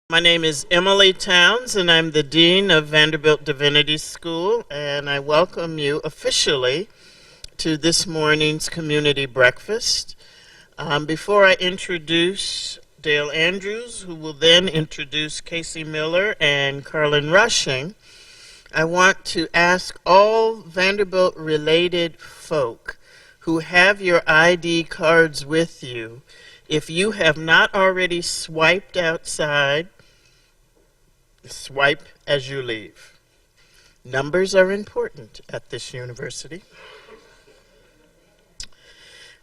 My name is Emily Towns, and I'm the Dean of Vanderbilt Divinity School, and I welcome you officially to this morning's community breakfast. Before I introduce Dale Andrews, who will then introduce Casey Miller and Carlin Rushing, I want to ask all Vanderbilt-related folk who have your ID cards with you, if you have not already swiped outside, swipe as you leave. Numbers are important at this university.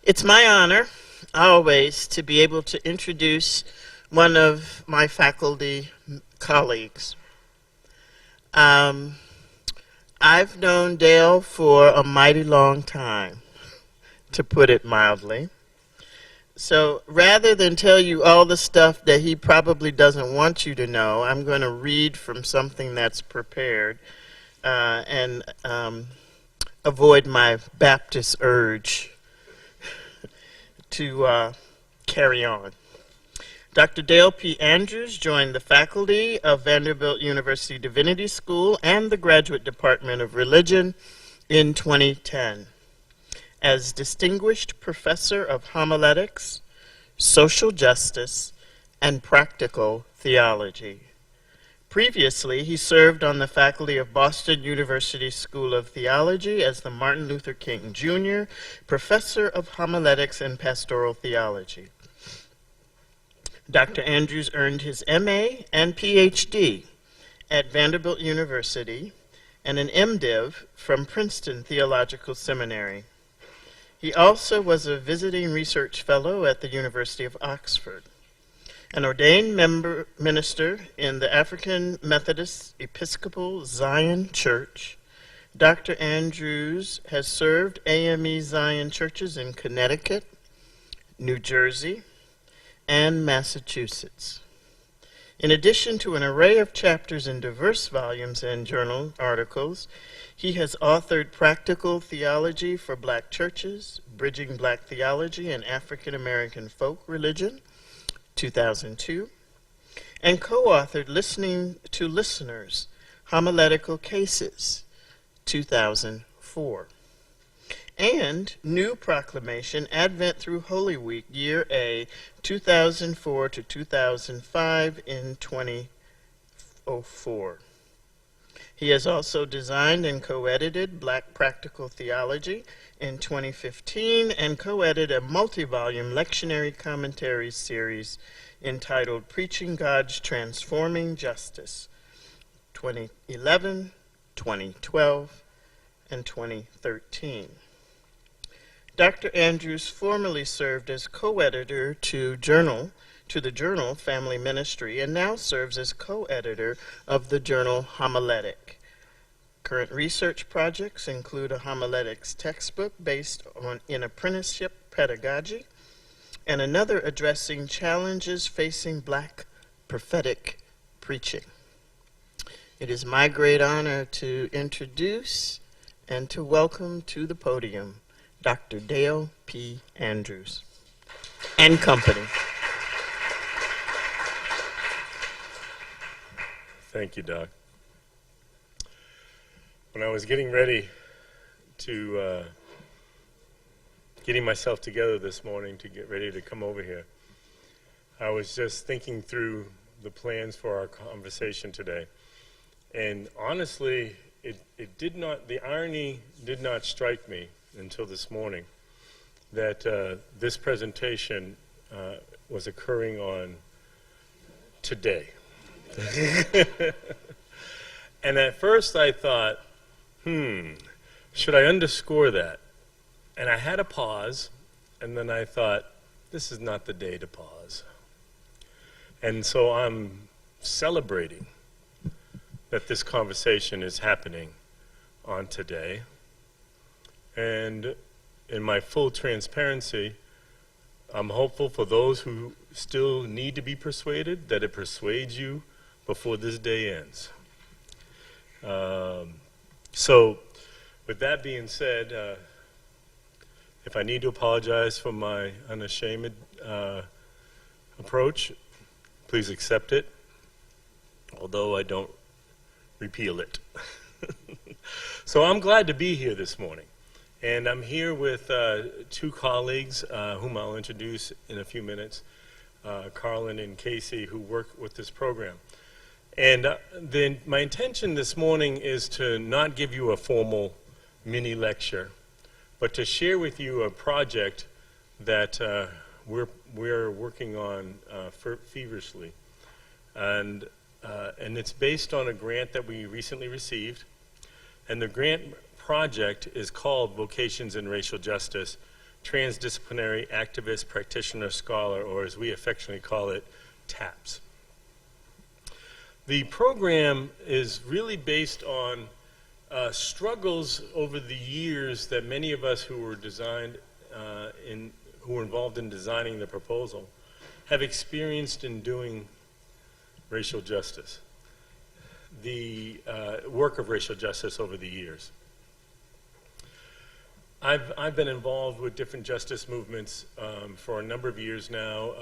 It's my honor, always, to be able to introduce one of my faculty colleagues. I've known Dale for a mighty long time, to put it mildly. So rather than tell you all the stuff that he probably doesn't want you to know, I'm going to read from something that's prepared and avoid my Baptist urge to carry on. Dr. Dale P. Andrews joined the faculty of Vanderbilt University Divinity School and the Graduate Department of Religion in 2010. As Distinguished Professor of Homiletics, Social Justice, and Practical Theology. Previously, he served on the faculty of Boston University School of Theology as the Martin Luther King Jr. Professor of Homiletics and Pastoral Theology. Dr. Andrews earned his MA and PhD at Vanderbilt University and an MDiv from Princeton Theological Seminary. He also was a visiting research fellow at the University of Oxford. An ordained minister in the African Methodist Episcopal Zion Church, Dr. Andrews has served AME Zion churches in Connecticut, New Jersey, and Massachusetts. In addition to an array of chapters in diverse volumes and journal articles, he has authored Practical Theology for Black Churches, Bridging Black Theology and African American Folk Religion, 2002, and co-authored Listening to Listeners, Homiletical Cases, 2004, and New Proclamation, Advent through Holy Week, Year A, 2004 to 2005 in 2004. He has also designed and co-edited Black Practical Theology in 2015 and co-edited a multi-volume lectionary commentaries series entitled Preaching God's Transforming Justice, 2011, 2012, and 2013. Dr. Andrews formerly served as co-editor to the journal Family Ministry and now serves as co-editor of the journal Homiletic. Current research projects include a homiletics textbook based in apprenticeship pedagogy and another addressing challenges facing Black prophetic preaching. It is my great honor to introduce and to welcome to the podium Dr. Dale P. Andrews and company. Thank you, Doc. When I was getting ready to, getting myself together this morning to get ready to come over here, I was just thinking through the plans for our conversation today. And honestly, the irony did not strike me until this morning that this presentation was occurring on today. And at first I thought, should I underscore that? And I had a pause, and then I thought, this is not the day to pause. And so I'm celebrating that this conversation is happening on today. And in my full transparency, I'm hopeful for those who still need to be persuaded that it persuades you before this day ends. So with that being said, if I need to apologize for my unashamed approach, please accept it. although I don't repeal it. So I'm glad to be here this morning. And I'm here with two colleagues whom I'll introduce in a few minutes, Carlin and Casey, who work with this program. And my intention this morning is to not give you a formal mini lecture, but to share with you a project that we're working on feverishly. And it's based on a grant that we recently received. And the grant project is called Vocations in Racial Justice, Transdisciplinary Activist Practitioner Scholar, or as we affectionately call it, TAPS. The program is really based on struggles over the years that many of us who were involved in designing the proposal have experienced in doing racial justice, the work of racial justice over the years. I've been involved with different justice movements for a number of years now.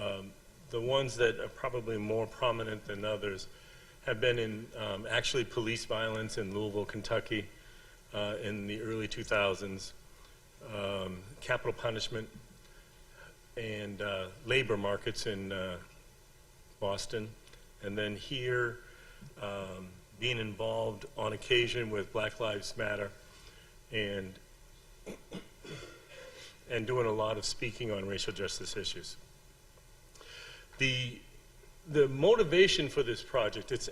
The ones that are probably more prominent than others have been in actually police violence in Louisville, Kentucky in the early 2000s, capital punishment, and labor markets in Boston, and then here being involved on occasion with Black Lives Matter and doing a lot of speaking on racial justice issues. The motivation for this project, it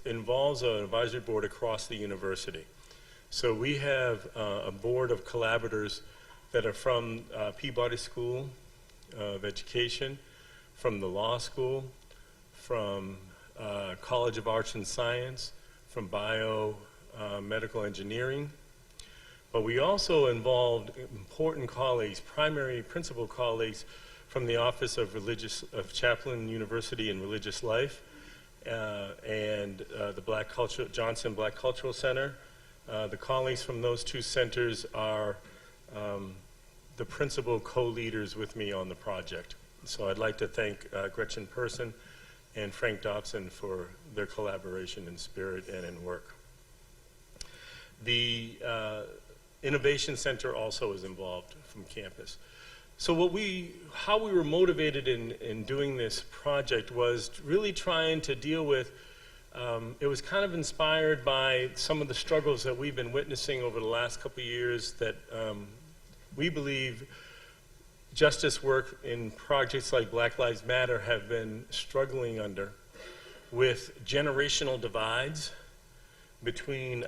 involves an advisory board across the university. So we have a board of collaborators that are from Peabody School of Education, from the law school, from College of Arts and Science, from biomedical engineering. But we also involved important colleagues, primary principal colleagues from the Office of Chaplain University and Religious Life, and the Johnson Black Cultural Center. The colleagues from those two centers are the principal co-leaders with me on the project. So I'd like to thank Gretchen Person and Frank Dobson for their collaboration in spirit and in work. The Innovation Center also is involved from campus. So how we were motivated in doing this project was really trying to deal with, it was kind of inspired by some of the struggles that we've been witnessing over the last couple of years that we believe justice work in projects like Black Lives Matter have been struggling under, with generational divides between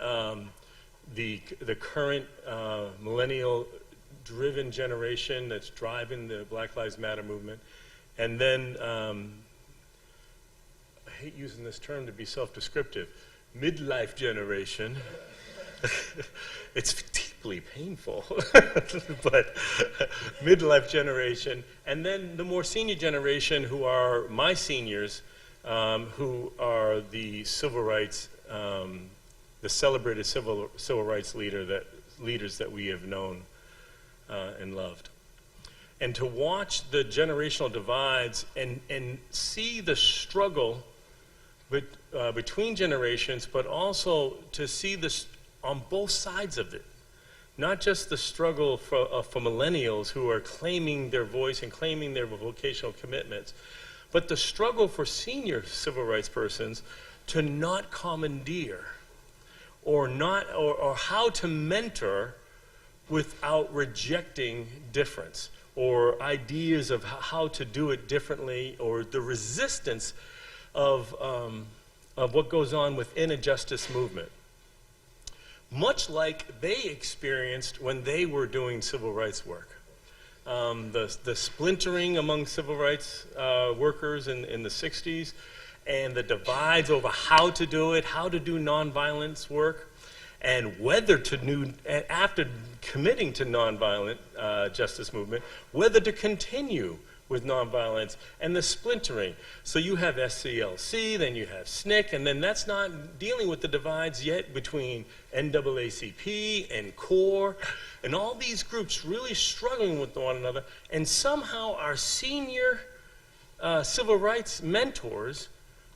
the current millennial-driven generation that's driving the Black Lives Matter movement, and then, I hate using this term to be self-descriptive, midlife generation. It's deeply painful, but midlife generation, and then the more senior generation who are my seniors, who are the civil rights, the celebrated civil rights leaders that we have known and loved. And to watch the generational divides and see the struggle between generations, but also to see this on both sides of it. Not just the struggle for millennials who are claiming their voice and claiming their vocational commitments, but the struggle for senior civil rights persons to not commandeer or how to mentor without rejecting difference or ideas of how to do it differently, or the resistance of what goes on within a justice movement. Much like they experienced when they were doing civil rights work. The splintering among civil rights workers in the 60s, and the divides over how to do it, how to do nonviolence work, and whether to do, after committing to nonviolent justice movement, whether to continue with nonviolence, and the splintering. So you have SCLC, then you have SNCC, and then that's not dealing with the divides yet between NAACP and CORE, and all these groups really struggling with one another, and somehow our senior civil rights mentors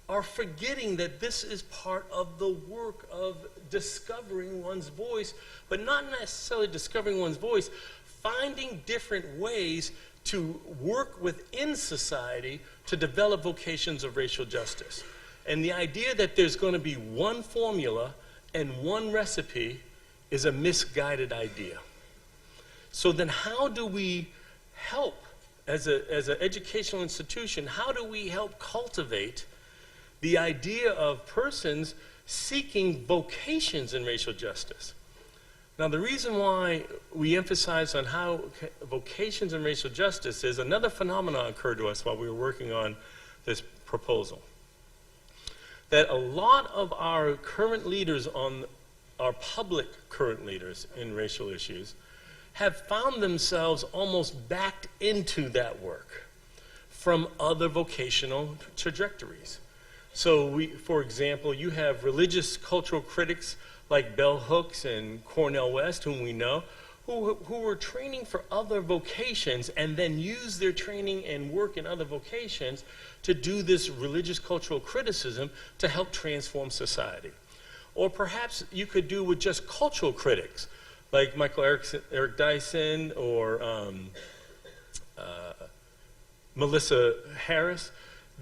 are forgetting that this is part of the work of discovering one's voice, but not necessarily discovering one's voice, finding different ways to work within society to develop vocations of racial justice. And the idea that there's going to be one formula and one recipe is a misguided idea. So then how do we help, as an educational institution, how do we help cultivate the idea of persons seeking vocations in racial justice? Now, the reason why we emphasize on how vocations in racial justice is another phenomenon occurred to us while we were working on this proposal. That a lot of our current leaders our public current leaders in racial issues have found themselves almost backed into that work from other vocational trajectories. So for example, you have religious cultural critics like Bell Hooks and Cornel West, whom we know, who were training for other vocations and then use their training and work in other vocations to do this religious cultural criticism to help transform society. Or perhaps you could do with just cultural critics, like Michael Eric Dyson or Melissa Harris,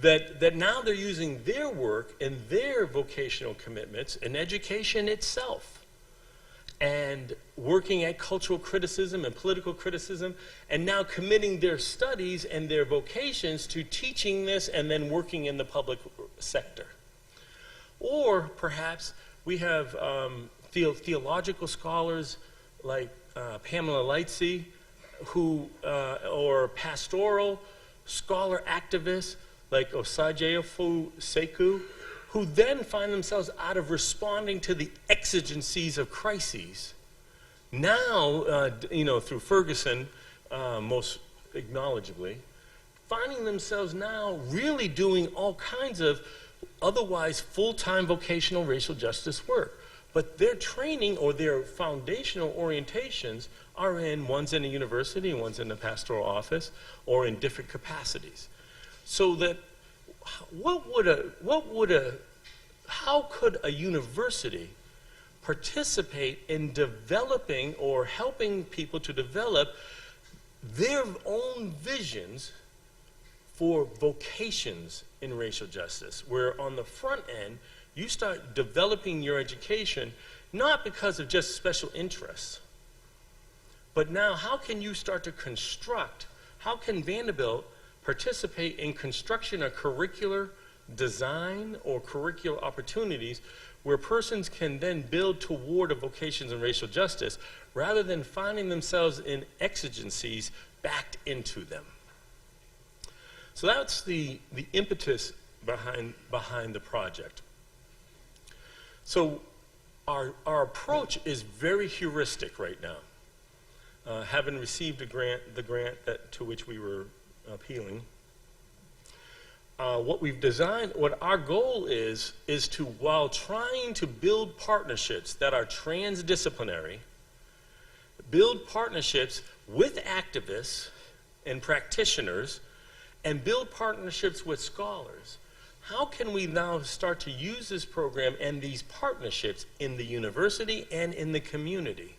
that now they're using their work and their vocational commitments in education itself and working at cultural criticism and political criticism, and now committing their studies and their vocations to teaching this and then working in the public sector. Or perhaps we have theological scholars like Pamela Lightsey, or pastoral scholar activists like Osagyefo Sekou, who then find themselves out of responding to the exigencies of crises. Now, through Ferguson, most acknowledgeably, finding themselves now really doing all kinds of otherwise full-time vocational racial justice work. But their training or their foundational orientations are one's in a university and one's in the pastoral office or in different capacities. So that how could a university participate in developing or helping people to develop their own visions for vocations in racial justice, where on the front end, you start developing your education not because of just special interests, but now how can you start to construct, how can Vanderbilt participate in construction of curricular design or curricular opportunities where persons can then build toward a vocations in racial justice rather than finding themselves in exigencies backed into them. So that's the impetus behind the project. So our approach is very heuristic right now. Having received the grant to which we were appealing, what our goal is to, while trying to build partnerships that are transdisciplinary, build partnerships with activists and practitioners, and build partnerships with scholars. How can we now start to use this program and these partnerships in the university and in the community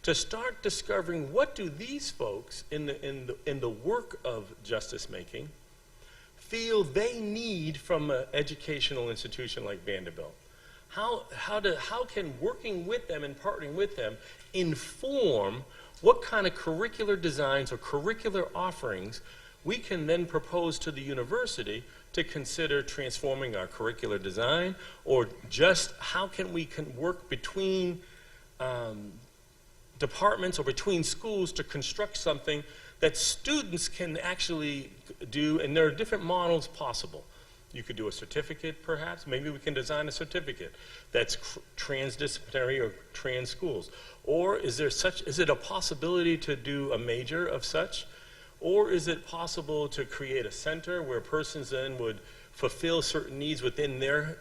to start discovering what do these folks in the work of justice making feel they need from an educational institution like Vanderbilt? How can working with them and partnering with them inform what kind of curricular designs or curricular offerings we can then propose to the university to consider transforming our curricular design, or just how can we work between departments or between schools to construct something that students can actually do, and there are different models possible. You could do a certificate, perhaps. Maybe we can design a certificate that's transdisciplinary or trans schools. Or is it a possibility to do a major of such? Or is it possible to create a center where persons then would fulfill certain needs within their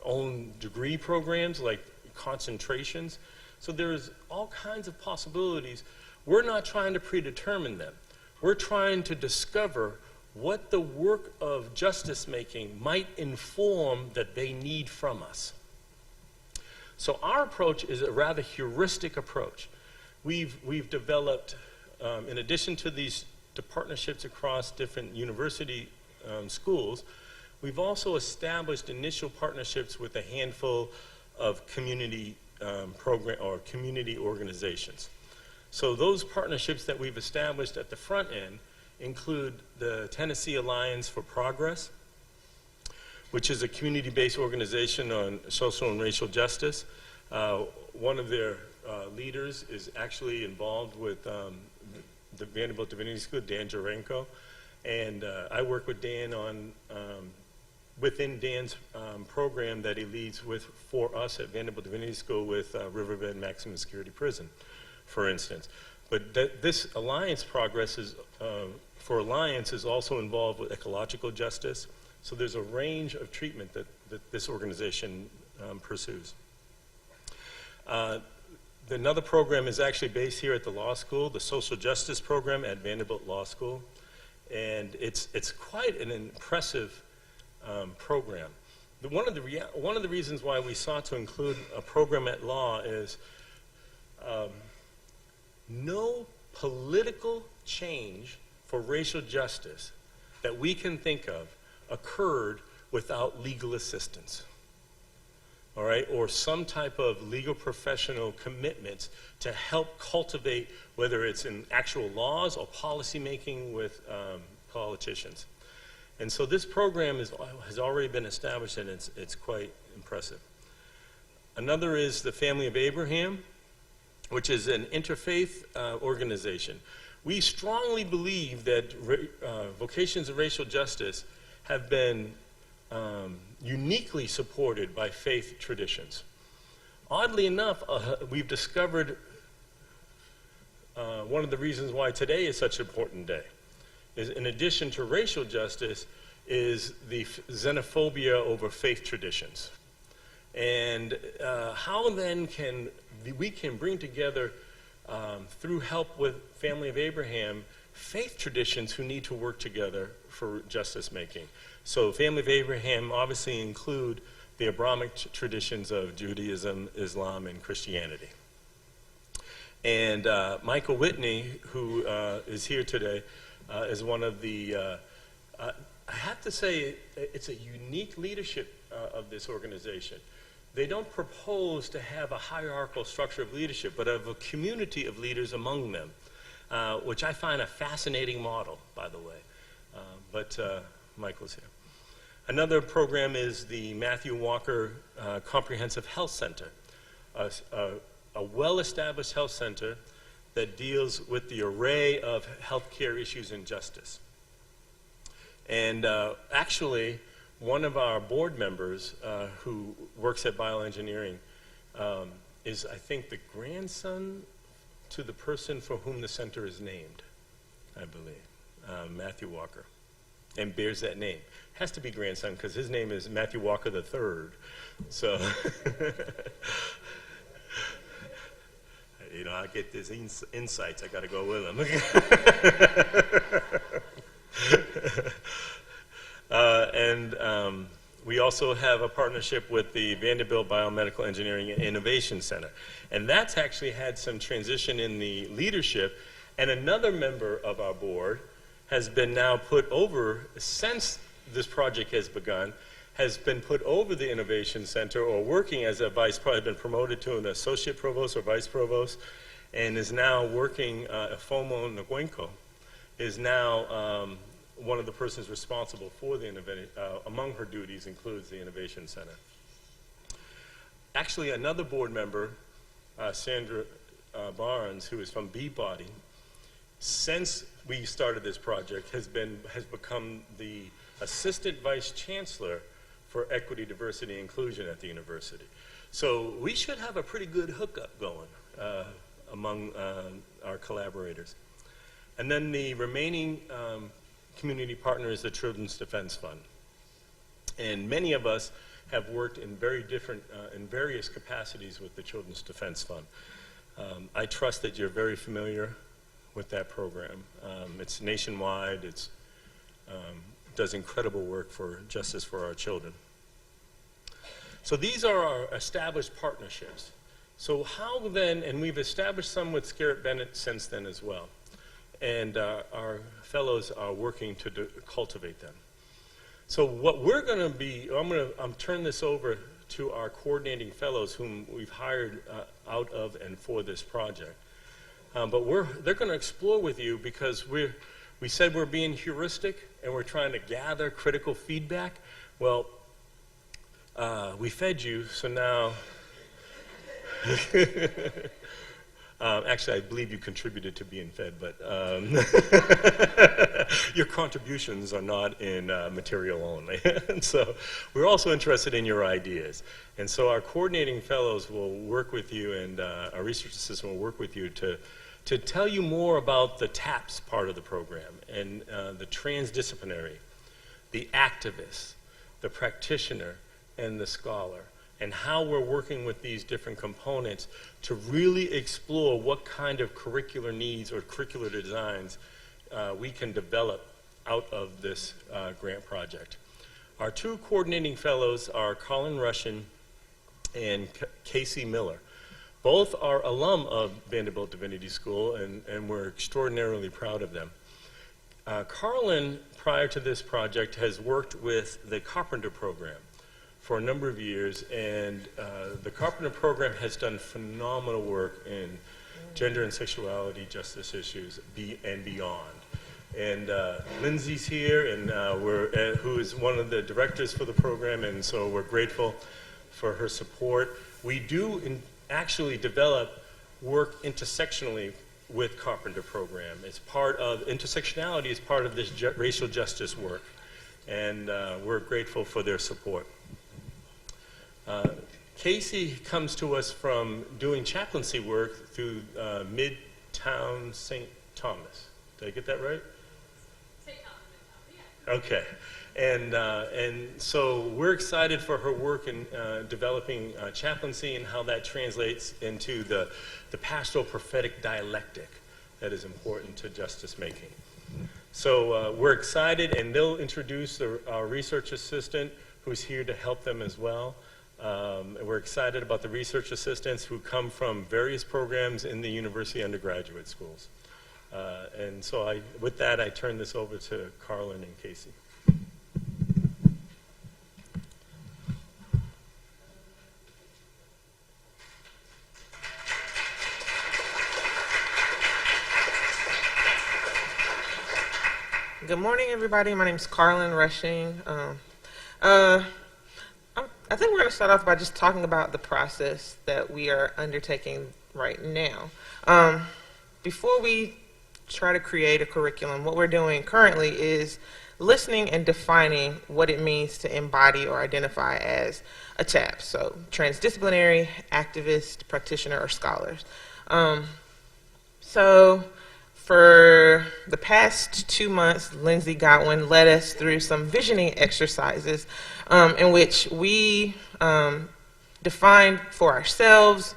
own degree programs, like concentrations? So there's all kinds of possibilities. We're not trying to predetermine them. We're trying to discover what the work of justice making might inform that they need from us. So our approach is a rather heuristic approach. We've developed, in addition to these partnerships across different university schools, we've also established initial partnerships with a handful of community program or community organizations. So those partnerships that we've established at the front end include the Tennessee Alliance for Progress, which is a community-based organization on social and racial justice. One of their leaders is actually involved with the Vanderbilt Divinity School, Dan Jarenko, and I work with Dan on within Dan's program that he leads for us at Vanderbilt Divinity School with Riverbend Maximum Security Prison, for instance. But this Alliance Progress is, for Alliance is also involved with ecological justice. So there's a range of treatment that this organization pursues. Another program is actually based here at the law school, the Social Justice Program at Vanderbilt Law School. And it's quite an impressive program. One of the reasons why we sought to include a program at law is no political change for racial justice that we can think of occurred without legal assistance, all right, or some type of legal professional commitments to help cultivate, whether it's in actual laws or policy making with politicians. And so this program has already been established, and it's quite impressive. Another is the Family of Abraham, which is an interfaith organization. We strongly believe that vocations of racial justice have been uniquely supported by faith traditions. Oddly enough, we've discovered one of the reasons why today is such an important day is, in addition to racial justice, is the xenophobia over faith traditions. And how then can we bring together, through help with Family of Abraham, faith traditions who need to work together for justice making. So Family of Abraham obviously include the Abrahamic traditions of Judaism, Islam, and Christianity. And Michael Whitney, who is here today, is one of the, I have to say, it's a unique leadership of this organization. They don't propose to have a hierarchical structure of leadership, but of a community of leaders among them, which I find a fascinating model, by the way. But Michael's here. Another program is the Matthew Walker Comprehensive Health Center, a well-established health center that deals with the array of healthcare issues and justice. And actually, one of our board members who works at bioengineering is, I think, the grandson to the person for whom the center is named, I believe, Matthew Walker, and bears that name. Has to be grandson because his name is Matthew Walker III. So, you know, I get these insights. I got to go with him. And we also have a partnership with the Vanderbilt Biomedical Engineering and Innovation Center. And that's actually had some transition in the leadership. And another member of our board has been now put over, since this project has begun, has been put over the Innovation Center, or working as a vice, probably been promoted to an associate provost or vice provost, and is now working, Fomo Nguenko, is now one of the persons responsible for the innovation. Among her duties includes the Innovation Center. Actually, another board member, Sandra Barnes, who is from Beebody, since we started this project, has become the assistant vice chancellor for equity, diversity, and inclusion at the university. So we should have a pretty good hookup going among our collaborators. And then the remaining community partner is the Children's Defense Fund. And many of us have worked in in various capacities with the Children's Defense Fund. I trust that you're very familiar with that program. It's nationwide. It's does incredible work for justice for our children. So these are our established partnerships. So how then, and we've established some with Scarlett Bennett since then as well, and our fellows are working to cultivate them. So what we're going to be, I'm turn this over to our coordinating fellows whom we've hired out of and for this project. But they're going to explore with you because we said we're being heuristic and we're trying to gather critical feedback. Well, we fed you, so now, actually I believe you contributed to being fed, but your contributions are not in material only. And so we're also interested in your ideas. And so our coordinating fellows will work with you, and our research assistant will work with you to tell you more about the TAPS part of the program, and the transdisciplinary, the activist, the practitioner, and the scholar, and how we're working with these different components to really explore what kind of curricular needs or curricular designs we can develop out of this grant project. Our two coordinating fellows are Colin Russian and Casey Miller. Both are alum of Vanderbilt Divinity School, and we're extraordinarily proud of them. Carlin, prior to this project, has worked with the Carpenter program for a number of years, and the Carpenter program has done phenomenal work in gender and sexuality justice issues and beyond. And Lindsay's here, and who is one of the directors for the program, and so we're grateful for her support. We do actually develop work intersectionally with Carpenter program. It's part of, intersectionality is part of this racial justice work, and we're grateful for their support. Casey comes to us from doing chaplaincy work through Midtown St. Thomas. Did I get that right? St. Thomas, yeah. Okay. And so we're excited for her work in developing chaplaincy and how that translates into the pastoral prophetic dialectic that is important to justice making. So we're excited, and they'll introduce our research assistant who's here to help them as well. And we're excited about the research assistants who come from various programs in the university undergraduate schools. And so with that, I turn this over to Carlin and Casey. Good morning, everybody. My name is Carlin Rushing. I think we're going to start off by just talking about the process that we are undertaking right now. Before we try to create a curriculum, what we're doing currently is listening and defining what it means to embody or identify as a TAP, so transdisciplinary, activist, practitioner, or scholars. So for the past 2 months, Lindsay Godwin led us through some visioning exercises in which we defined for ourselves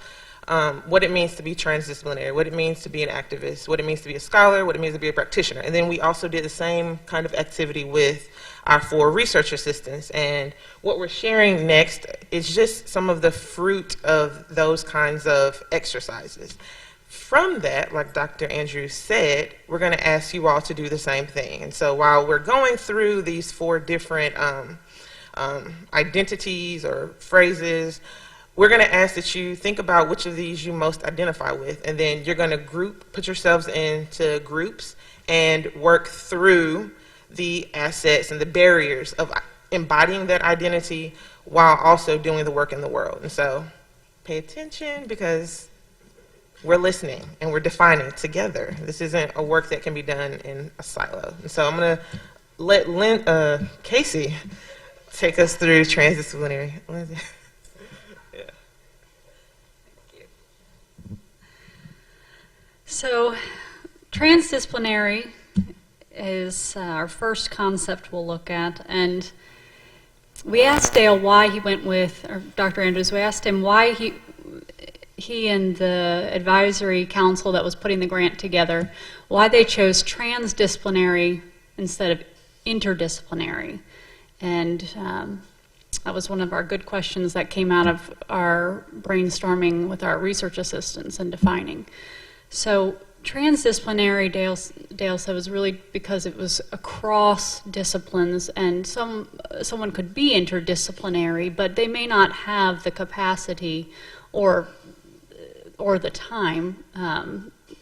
what it means to be transdisciplinary, what it means to be an activist, what it means to be a scholar, what it means to be a practitioner. And then we also did the same kind of activity with our 4 research assistants. And what we're sharing next is just some of the fruit of those kinds of exercises. From that, like Dr. Andrews said, we're going to ask you all to do the same thing. And so while we're going through these 4 different identities or phrases, we're going to ask that you think about which of these you most identify with, and then you're going to put yourselves into groups and work through the assets and the barriers of embodying that identity while also doing the work in the world. And so pay attention, because we're listening and we're defining together. This isn't a work that can be done in a silo. And so I'm going to let Casey take us through transdisciplinary. Yeah. Thank you. So transdisciplinary is our first concept we'll look at. And we asked Dale why he went with, or Dr. Andrews, we asked him why he and the advisory council that was putting the grant together, why they chose transdisciplinary instead of interdisciplinary. And that was one of our good questions that came out of our brainstorming with our research assistants and defining. So transdisciplinary, Dale said, was really because it was across disciplines, and someone could be interdisciplinary, but they may not have the capacity or the time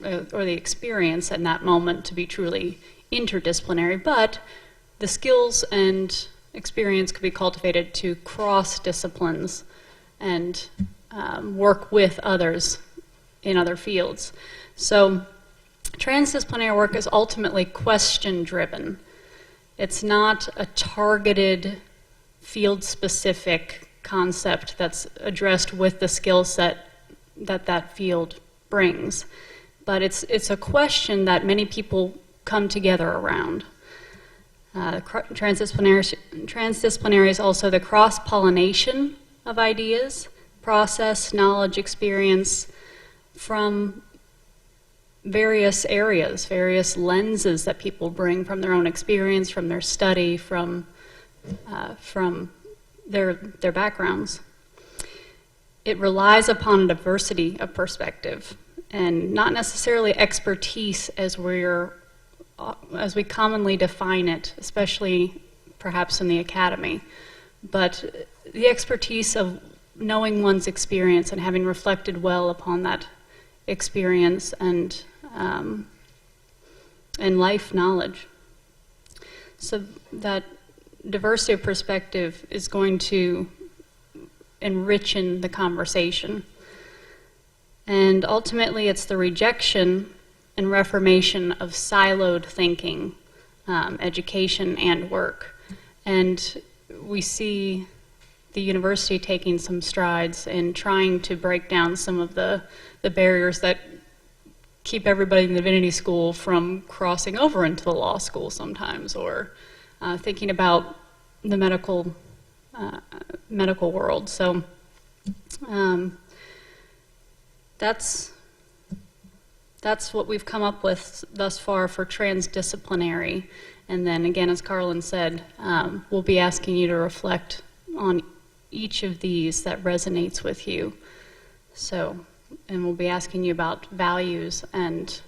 or the experience in that moment to be truly interdisciplinary, but the skills and experience could be cultivated to cross disciplines and work with others in other fields. So transdisciplinary work is ultimately question-driven. It's not a targeted, field-specific concept that's addressed with the skill set that field brings. But it's a question that many people come together around. Transdisciplinary is also the cross-pollination of ideas, process, knowledge, experience from various areas, various lenses that people bring from their own experience, from their study, from their backgrounds. It relies upon a diversity of perspective and not necessarily expertise as we commonly define it, especially perhaps in the academy, but the expertise of knowing one's experience and having reflected well upon that experience and life knowledge. So that diversity of perspective is going to enrich the conversation. And ultimately, it's the rejection and reformation of siloed thinking, education and work. And we see the university taking some strides in trying to break down some of the barriers that keep everybody in the Divinity School from crossing over into the law school sometimes, or thinking about the medical world. So that's what we've come up with thus far for transdisciplinary. And then again, as Carlin said, we'll be asking you to reflect on each of these that resonates with you. So, and we'll be asking you about values and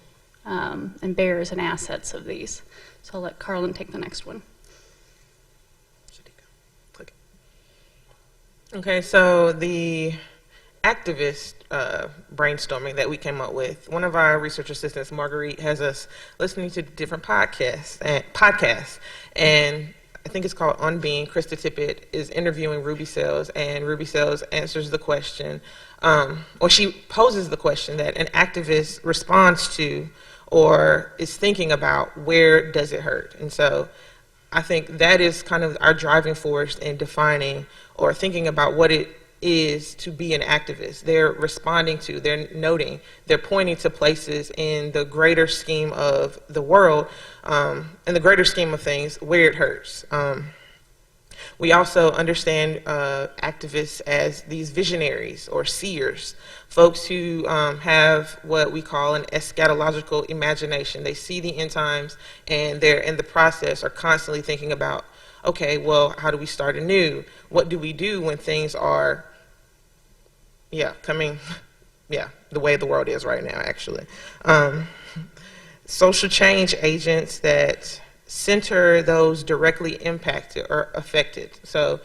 barriers and assets of these. So I'll let Carlin take the next one. Okay, so the activist brainstorming that we came up with, one of our research assistants, Marguerite, has us listening to different podcasts, and I think it's called On Being. Krista Tippett is interviewing Ruby Sales, and Ruby Sales answers the question, or she poses the question that an activist responds to or is thinking about: where does it hurt? And so I think that is kind of our driving force in defining or thinking about what it is to be an activist. They're responding to, they're noting, they're pointing to places in the greater scheme of the world, in the greater scheme of things, where it hurts. We also understand activists as these visionaries or seers, folks who have what we call an eschatological imagination. They see the end times, and they're in the process are constantly thinking about, okay, well, how do we start anew? What do we do when things are, coming, the way the world is right now, actually. Social change agents that center those directly impacted or affected. So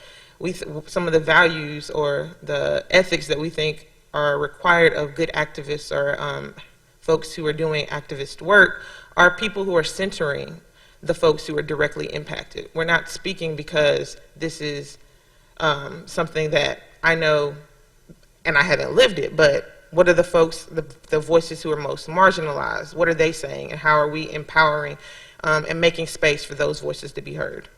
some of the values or the ethics that we think are required of good activists or folks who are doing activist work are people who are centering the folks who are directly impacted. We're not speaking because this is something that I know and I haven't lived it, but what are the folks, the voices who are most marginalized? What are they saying, and how are we empowering and making space for those voices to be heard?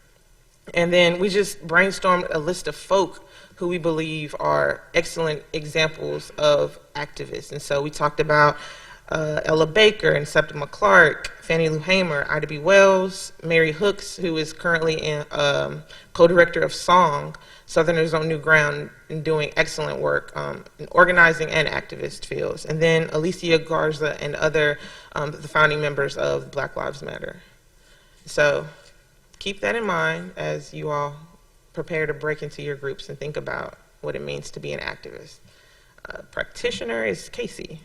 And then we just brainstormed a list of folk who we believe are excellent examples of activists. And so we talked about Ella Baker and Septima Clark, Fannie Lou Hamer, Ida B. Wells, Mary Hooks, who is currently co-director of SONG, Southerners on New Ground, and doing excellent work in organizing and activist fields. And then Alicia Garza and other the founding members of Black Lives Matter. So keep that in mind as you all prepare to break into your groups and think about what it means to be an activist. Practitioner is Casey.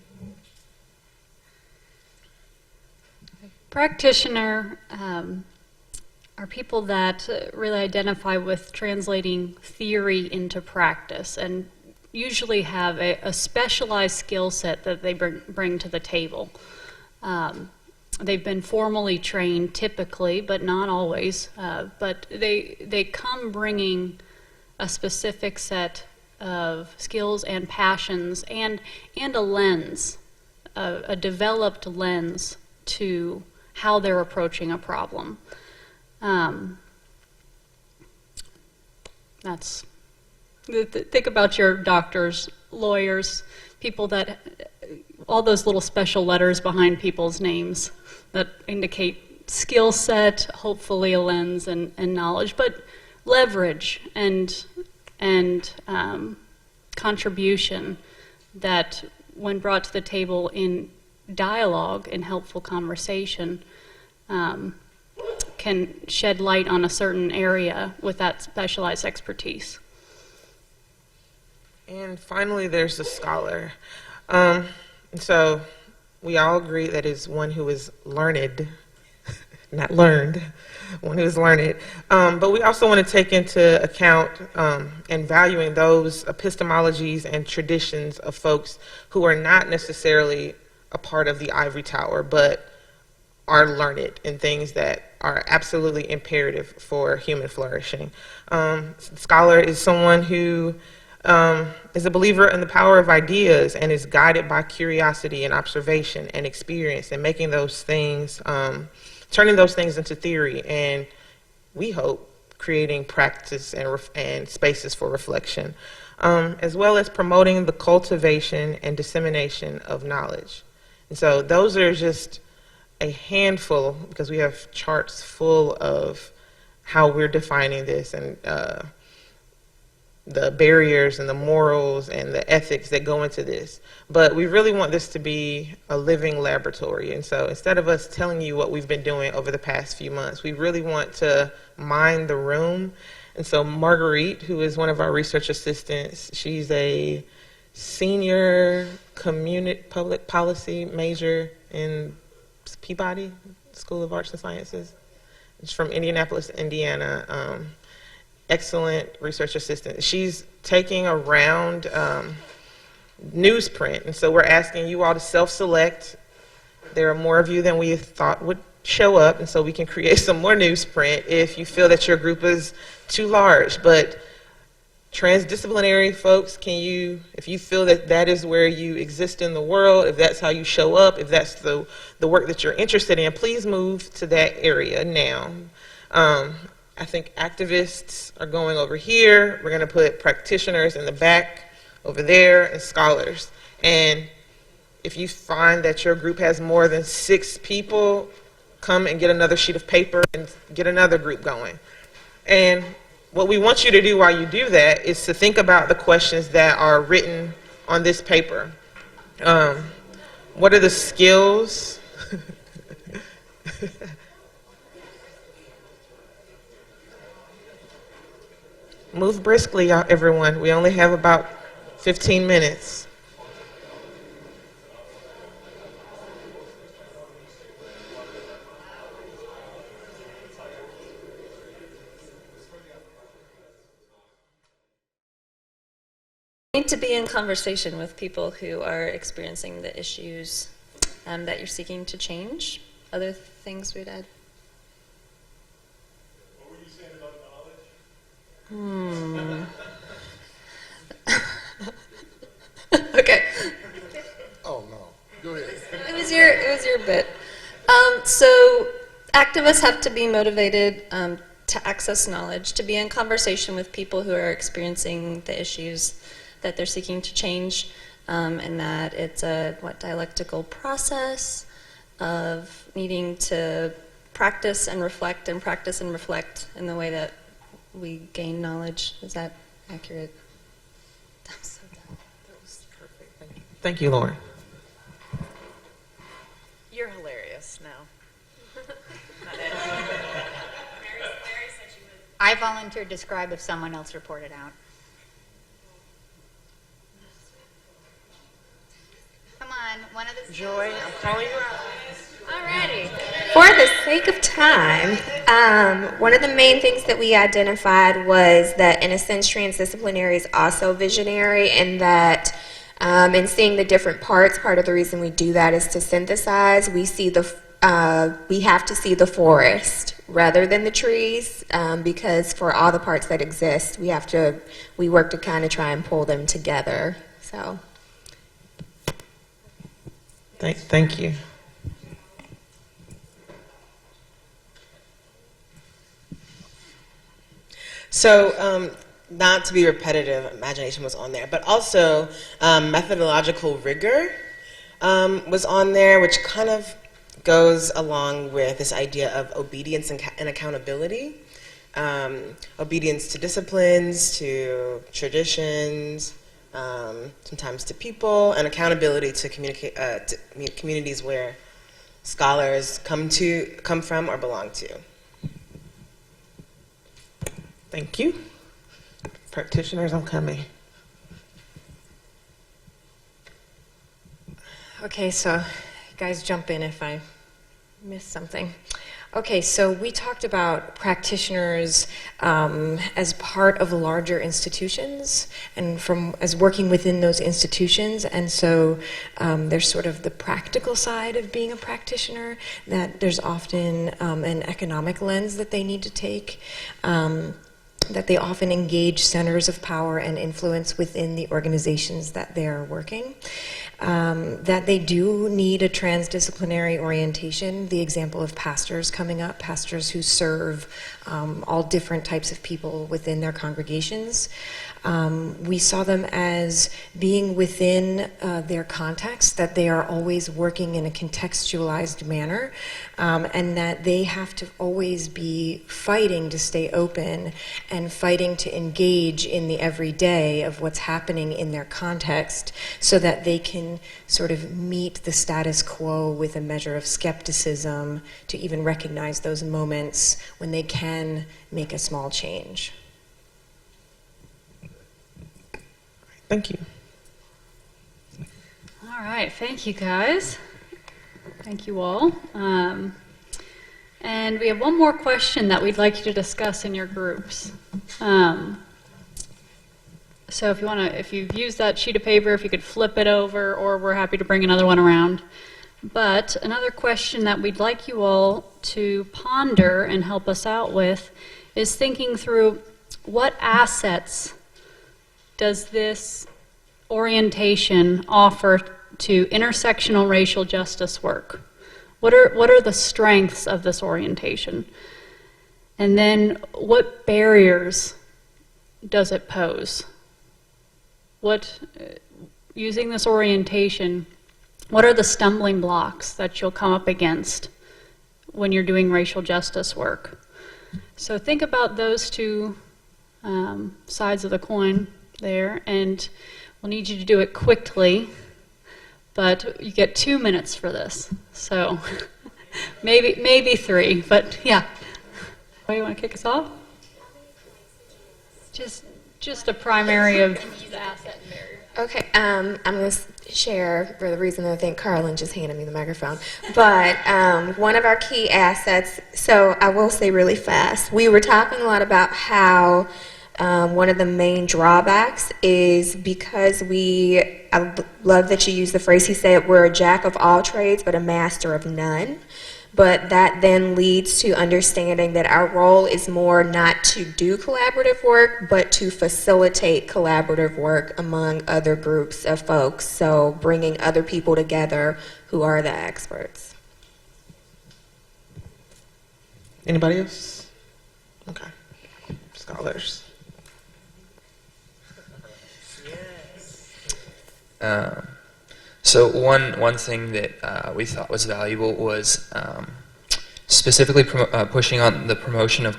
Practitioner are people that really identify with translating theory into practice and usually have a specialized skill set that they bring to the table. They've been formally trained typically, but not always. But they come bringing a specific set of skills and passions and a lens, a developed lens to how they're approaching a problem. That's think about your doctors, lawyers, people that all those little special letters behind people's names that indicate skill set, hopefully a lens and knowledge, but leverage and contribution that, when brought to the table in dialogue and helpful conversation, can shed light on a certain area with that specialized expertise. And finally, there's the scholar. So we all agree that is one who is learned, not learned, one who is learned. But we also want to take into account and valuing those epistemologies and traditions of folks who are not necessarily a part of the ivory tower, but are learned in things that are absolutely imperative for human flourishing. Scholar is someone who is a believer in the power of ideas and is guided by curiosity and observation and experience and making those things, turning those things into theory, and we hope creating practice and spaces for reflection, as well as promoting the cultivation and dissemination of knowledge. And so those are just a handful, because we have charts full of how we're defining this and the barriers and the morals and the ethics that go into this. But we really want this to be a living laboratory. And so instead of us telling you what we've been doing over the past few months, we really want to mine the room. And so Marguerite, who is one of our research assistants, she's a senior public policy major in Peabody School of Arts and Sciences. She's from Indianapolis, Indiana. Excellent research assistant. She's taking around newsprint, and so we're asking you all to self-select. There are more of you than we thought would show up, and so we can create some more newsprint if you feel that your group is too large. But transdisciplinary folks, if you feel that that is where you exist in the world, if that's how you show up, if that's the work that you're interested in, please move to that area now. I think activists are going over here. We're going to put practitioners in the back over there and scholars. And if you find that your group has more than 6 people, come and get another sheet of paper and get another group going. And what we want you to do while you do that is to think about the questions that are written on this paper. What are the skills? Move briskly, everyone. We only have about 15 minutes. You need to be in conversation with people who are experiencing the issues that you're seeking to change. Other things we'd add? What were you saying about knowledge? Okay. Oh no. Go ahead. It was your bit. So activists have to be motivated to access knowledge, to be in conversation with people who are experiencing the issues that they're seeking to change, and that it's a dialectical process of needing to practice and reflect in the way that we gain knowledge. Is that accurate? I'm so done. That was perfect. Thank you, Lauren. You're hilarious now. I volunteer to describe if someone else reported out. Come on, one of the Joy, I'm calling you out. Alrighty. For the sake of time, one of the main things that we identified was that, in a sense, transdisciplinary is also visionary, and that in seeing the different parts, part of the reason we do that is to synthesize. We have to see the forest rather than the trees, because for all the parts that exist, we work to kind of try and pull them together. So, Thank you. So, not to be repetitive, imagination was on there, but also methodological rigor was on there, which kind of goes along with this idea of obedience and accountability. Obedience to disciplines, to traditions, sometimes to people, and accountability to communities where scholars come from or belong to. Thank you. Practitioners, I'm coming. Okay, so guys jump in if I miss something. Okay, so we talked about practitioners as part of larger institutions and as working within those institutions, and so there's sort of the practical side of being a practitioner, that there's often an economic lens that they need to take, that they often engage centers of power and influence within the organizations that they're working. That they do need a transdisciplinary orientation. The example of pastors coming up, pastors who serve all different types of people within their congregations. We saw them as being within their context, that they are always working in a contextualized manner, and that they have to always be fighting to stay open and fighting to engage in the everyday of what's happening in their context, so that they can sort of meet the status quo with a measure of skepticism to even recognize those moments when they can make a small change. Thank you. All right, thank you guys. Thank you all. And we have one more question that we'd like you to discuss in your groups. So if you've used that sheet of paper, if you could flip it over, or we're happy to bring another one around. But another question that we'd like you all to ponder and help us out with is thinking through what assets does this orientation offer to intersectional racial justice work? What are the strengths of this orientation? And then what barriers does it pose? Using this orientation, what are the stumbling blocks that you'll come up against when you're doing racial justice work? So think about those two sides of the coin there, and we'll need you to do it quickly, but you get 2 minutes for this. So maybe 3, but yeah. Oh, you want to kick us off? Just a primary of the asset and barrier. okay, I'm going to share for the reason that I think Carlin just handed me the microphone. But one of our key assets, so I will say really fast, we were talking a lot about how one of the main drawbacks is because I love that you use the phrase, he said, we're a jack of all trades but a master of none. But that then leads to understanding that our role is more not to do collaborative work, but to facilitate collaborative work among other groups of folks. So bringing other people together who are the experts. Anybody else? Okay. Scholars. So one thing that we thought was valuable was specifically pushing on the promotion of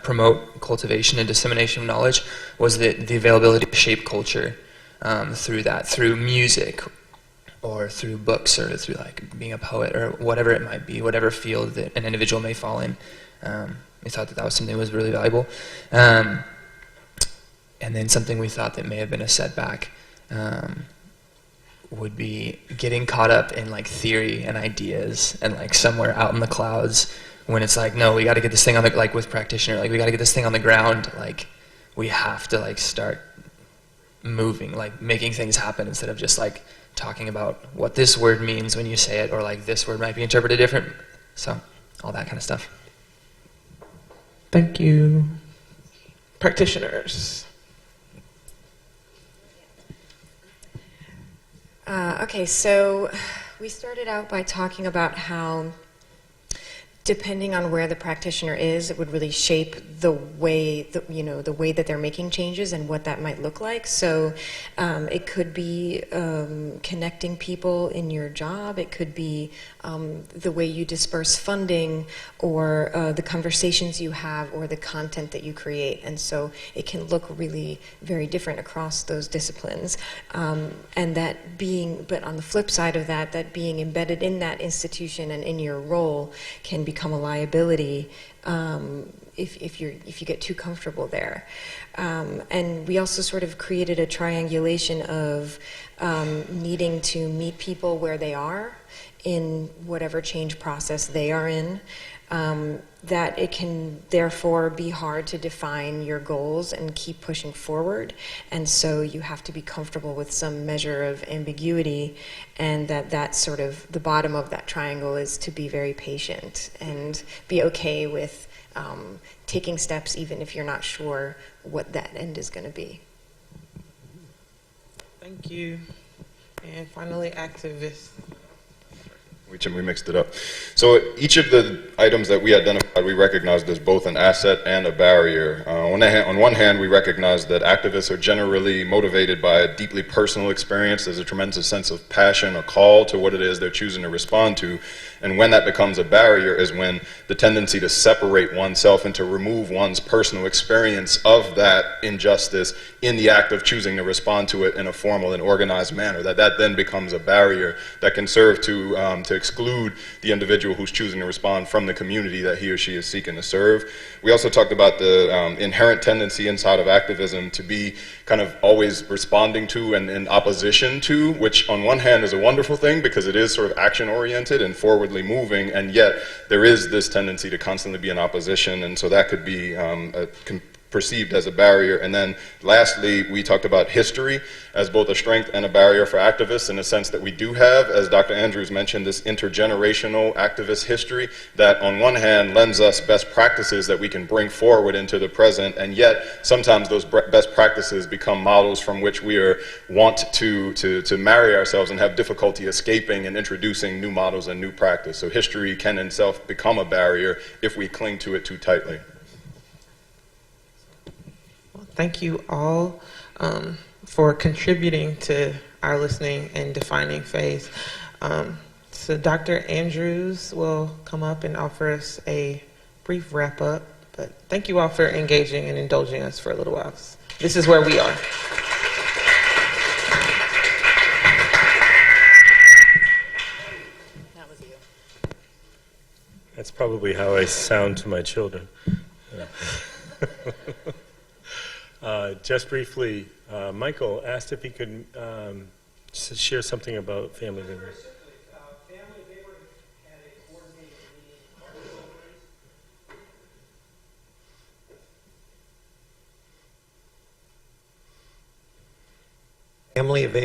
promote cultivation and dissemination of knowledge, was the availability to shape culture through music, or through books, or through like being a poet, or whatever it might be, whatever field that an individual may fall in. we thought that that was something that was really valuable. And then something we thought that may have been a setback would be getting caught up in like theory and ideas and like somewhere out in the clouds when it's like, no, we got to get this thing on the, like with practitioner, like we got to get this thing on the ground. Like we have to like start moving, like making things happen instead of just like talking about what this word means when you say it, or like this word might be interpreted different. So all that kind of stuff. Thank you. Practitioners. Okay, so we started out by talking about how depending on where the practitioner is, it would really shape the way, the way that they're making changes and what that might look like. So it could be connecting people in your job. It could be the way you disperse funding, or the conversations you have, or the content that you create. And so it can look really very different across those disciplines. And that being, but on the flip side of that, that being embedded in that institution and in your role can become a liability if you get too comfortable there. And we also sort of created a triangulation of needing to meet people where they are in whatever change process they are in, that it can therefore be hard to define your goals and keep pushing forward. And so you have to be comfortable with some measure of ambiguity, and that's sort of the bottom of that triangle is to be very patient and be okay with taking steps even if you're not sure what that end is going to be. Thank you. And finally, activists. We mixed it up. So each of the items that we identified, we recognized as both an asset and a barrier. On one hand, we recognize that activists are generally motivated by a deeply personal experience. There's a tremendous sense of passion, a call to what it is they're choosing to respond to. And when that becomes a barrier is when the tendency to separate oneself and to remove one's personal experience of that injustice in the act of choosing to respond to it in a formal and organized manner, that then becomes a barrier that can serve to exclude the individual who's choosing to respond from the community that he or she is seeking to serve. We also talked about the inherent tendency inside of activism to be kind of always responding to and in opposition to, which on one hand is a wonderful thing because it is sort of action-oriented and forwardly moving, and yet there is this tendency to constantly be in opposition, and so that could be perceived as a barrier. And then lastly, we talked about history as both a strength and a barrier for activists, in the sense that we do have, as Dr. Andrews mentioned, this intergenerational activist history that on one hand lends us best practices that we can bring forward into the present, and yet sometimes those best practices become models from which we want to marry ourselves and have difficulty escaping and introducing new models and new practice. So history can in itself become a barrier if we cling to it too tightly. Thank you all for contributing to our listening and defining phase. So Dr. Andrews will come up and offer us a brief wrap up, but thank you all for engaging and indulging us for a little while. This is where we are. That was you. That's probably how I sound to my children. Just briefly, Michael asked if he could share something about Family of Abraham. Family of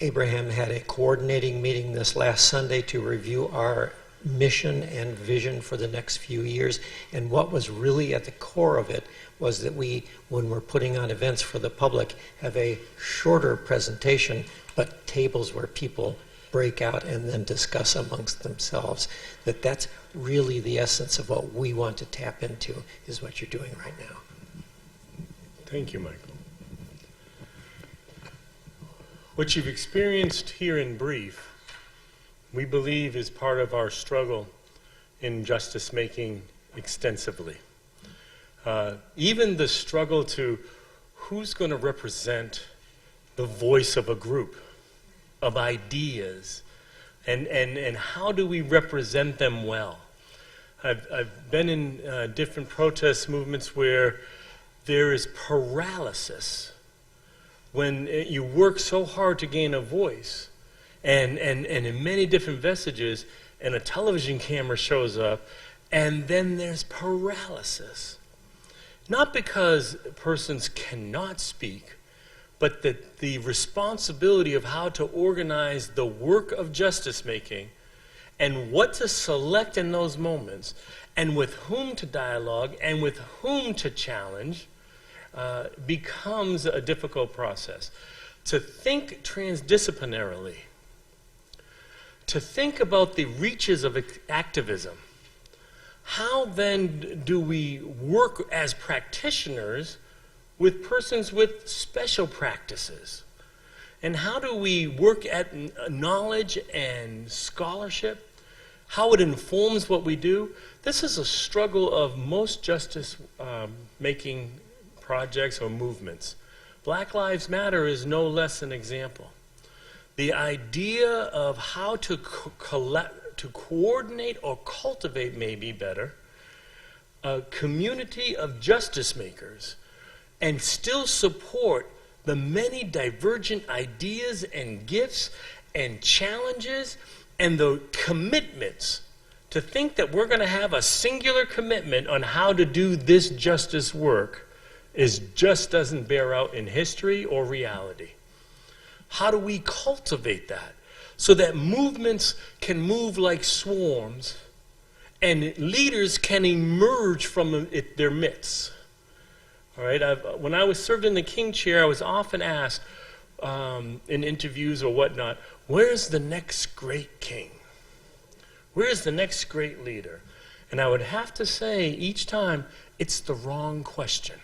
Abraham had a coordinating meeting this last Sunday to review our mission and vision for the next few years. And what was really at the core of it was that we, when we're putting on events for the public, have a shorter presentation, but tables where people break out and then discuss amongst themselves. That's really the essence of what we want to tap into, is what you're doing right now. Thank you, Michael. What you've experienced here in brief, we believe is part of our struggle in justice making extensively. Even the struggle to who's going to represent the voice of a group, of ideas, and how do we represent them well? I've been in different protest movements where there is paralysis when you work so hard to gain a voice, and in many different vestiges, and a television camera shows up, and then there's paralysis. Not because persons cannot speak, but that the responsibility of how to organize the work of justice making and what to select in those moments and with whom to dialogue and with whom to challenge becomes a difficult process. To think transdisciplinarily, to think about the reaches of activism, how then do we work as practitioners with persons with special practices? And how do we work at knowledge and scholarship? How it informs what we do? This is a struggle of most justice making projects or movements. Black Lives Matter is no less an example. The idea of how to coordinate or cultivate, maybe better, a community of justice makers and still support the many divergent ideas and gifts and challenges and the commitments. To think that we're going to have a singular commitment on how to do this justice work just doesn't bear out in history or reality. How do we cultivate that so that movements can move like swarms and leaders can emerge from their midst? All right. When I was served in the King Chair, I was often asked in interviews or whatnot, where's the next great king? Where's the next great leader? And I would have to say each time, it's the wrong question.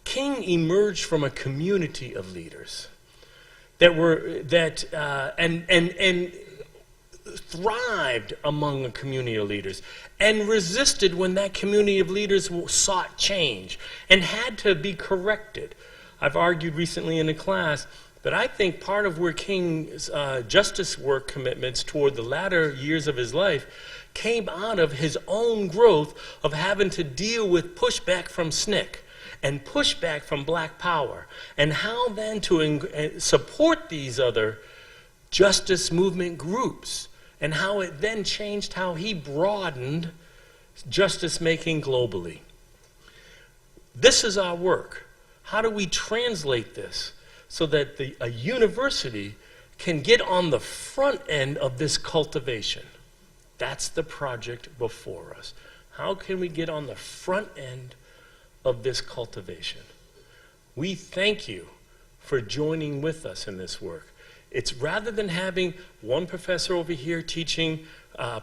King emerged from a community of leaders that thrived among a community of leaders and resisted when that community of leaders sought change and had to be corrected. I've argued recently in a class that I think part of where King's justice work commitments toward the latter years of his life came out of his own growth of having to deal with pushback from SNCC and pushback from Black Power, and how then to support these other justice movement groups, and how it then changed how he broadened justice making globally. This is our work. How do we translate this so that a university can get on the front end of this cultivation? That's the project before us. How can we get on the front end of this cultivation? We thank you for joining with us in this work. It's rather than having one professor over here teaching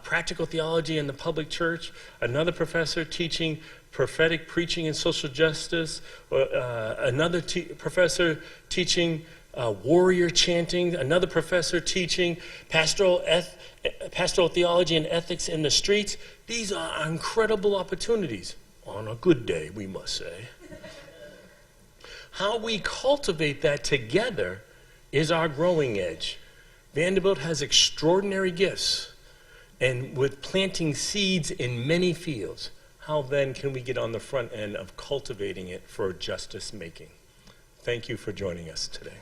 practical theology in the public church, another professor teaching prophetic preaching and social justice, another professor teaching warrior chanting, another professor teaching pastoral theology and ethics in the streets. These are incredible opportunities. On a good day, we must say. How we cultivate that together is our growing edge. Vanderbilt has extraordinary gifts, and with planting seeds in many fields, how then can we get on the front end of cultivating it for justice making? Thank you for joining us today.